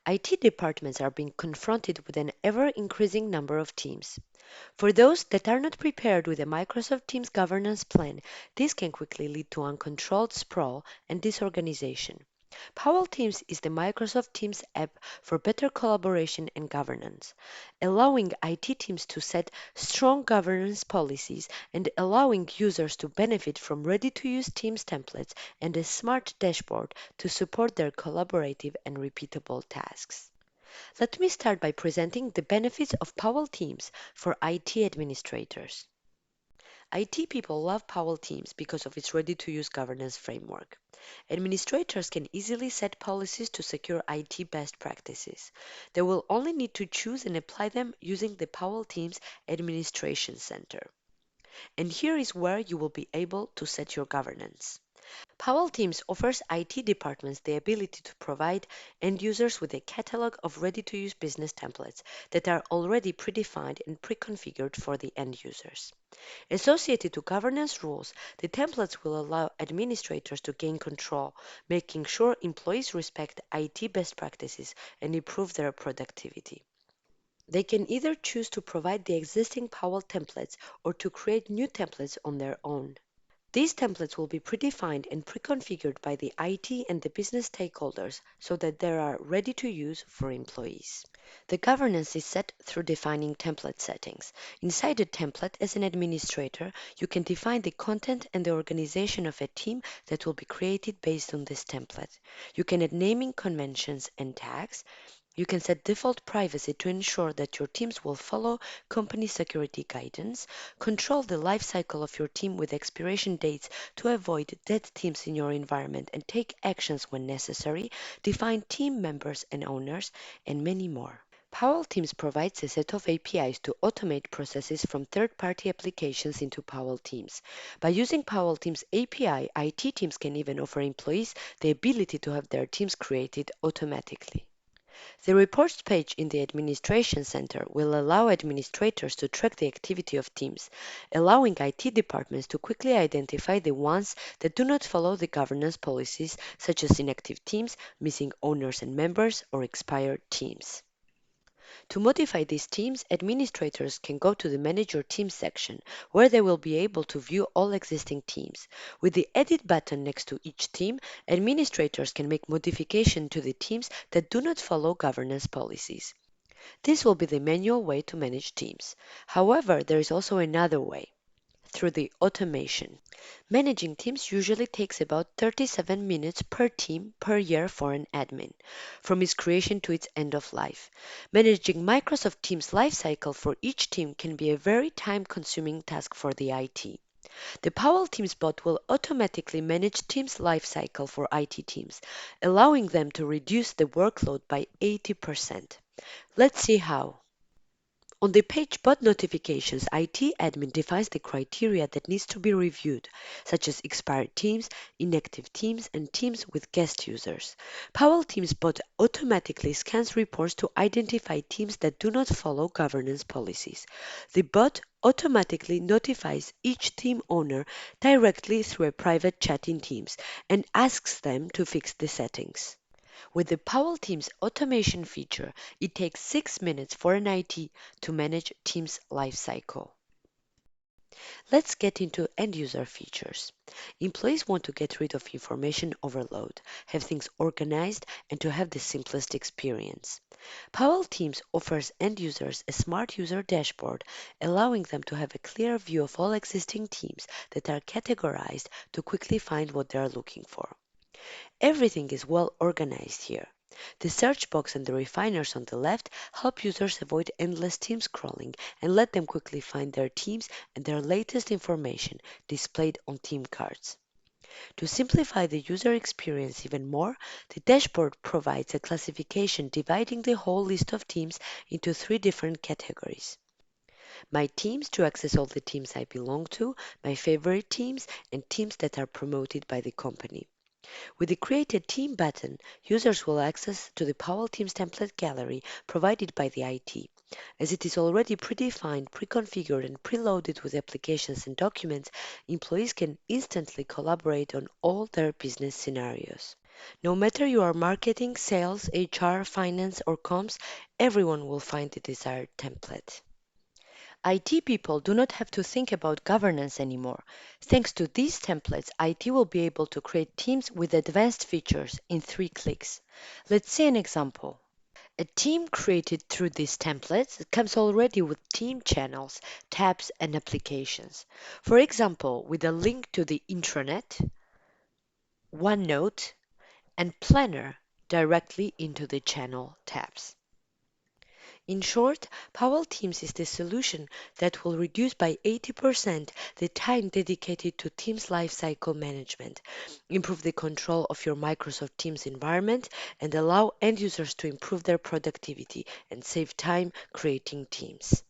IT departments are being confronted with an ever-increasing number of teams. For those that are not prepared with a Microsoft Teams governance plan, this can quickly lead to uncontrolled sprawl and disorganization. Powell Teams is the Microsoft Teams app for better collaboration and governance, allowing IT teams to set strong governance policies and allowing users to benefit from ready-to-use Teams templates and a smart dashboard to support their collaborative and repeatable tasks. Let me start by presenting the benefits of Powell Teams for IT administrators. IT people love Powell Teams because of its ready-to-use governance framework. Administrators can easily set policies to secure IT best practices. They will only need to choose and apply them using the Powell Teams Administration Center. And here is where you will be able to set your governance. Powell Teams offers IT departments the ability to provide end users with a catalog of ready-to-use business templates that are already predefined and pre-configured for the end users. Associated to governance rules, the templates will allow administrators to gain control, making sure employees respect IT best practices and improve their productivity. They can either choose to provide the existing Powell templates or to create new templates on their own. These templates will be predefined and pre-configured by the IT and the business stakeholders so that they are ready to use for employees. The governance is set through defining template settings. Inside a template, as an administrator, you can define the content and the organization of a team that will be created based on this template. You can add naming conventions and tags. You can set default privacy to ensure that your teams will follow company security guidance, control the life cycle of your team with expiration dates to avoid dead teams in your environment and take actions when necessary, define team members and owners, and many more. Powell Teams provides a set of APIs to automate processes from third-party applications into Powell Teams. By using Powell Teams API, IT teams can even offer employees the ability to have their teams created automatically. The reports page in the Administration Center will allow administrators to track the activity of teams, allowing IT departments to quickly identify the ones that do not follow the governance policies, such as inactive teams, missing owners and members, or expired teams. To modify these teams, administrators can go to the Manage Your Teams section, where they will be able to view all existing teams. With the Edit button next to each team, administrators can make modification to the teams that do not follow governance policies. This will be the manual way to manage teams. However, there is also another way through the automation. Managing teams usually takes about 37 minutes per team per year for an admin, from its creation to its end of life. Managing Microsoft Teams lifecycle for each team can be a very time-consuming task for the IT. The Powell Teams bot will automatically manage Teams lifecycle for IT teams, allowing them to reduce the workload by 80%. Let's see how. On the page Bot Notifications, IT admin defines the criteria that needs to be reviewed, such as expired teams, inactive teams, and teams with guest users. Powell Teams Bot automatically scans reports to identify teams that do not follow governance policies. The bot automatically notifies each team owner directly through a private chat in Teams and asks them to fix the settings. With the Powell Teams automation feature, it takes 6 minutes for an IT to manage Teams lifecycle. Let's get into end user features. Employees want to get rid of information overload, have things organized, and to have the simplest experience. Powell Teams offers end users a smart user dashboard, allowing them to have a clear view of all existing teams that are categorized to quickly find what they are looking for. Everything is well organized here. The search box and the refiners on the left help users avoid endless team scrolling and let them quickly find their teams and their latest information displayed on team cards. To simplify the user experience even more, the dashboard provides a classification dividing the whole list of teams into three different categories. My teams to access all the teams I belong to, my favorite teams, and teams that are promoted by the company. With the Create a Team button, users will access to the Powell Teams template gallery provided by the IT. As it is already predefined, pre-configured, and preloaded with applications and documents, employees can instantly collaborate on all their business scenarios. No matter you are marketing, sales, HR, finance, or comms, everyone will find the desired template. IT people do not have to think about governance anymore. Thanks to these templates, IT will be able to create teams with advanced features in 3 clicks. Let's see an example. A team created through these templates comes already with team channels, tabs, and applications. For example, with a link to the intranet, OneNote, and Planner directly into the channel tabs. In short, Powell Teams is the solution that will reduce by 80% the time dedicated to Teams lifecycle management, improve the control of your Microsoft Teams environment, and allow end users to improve their productivity and save time creating teams.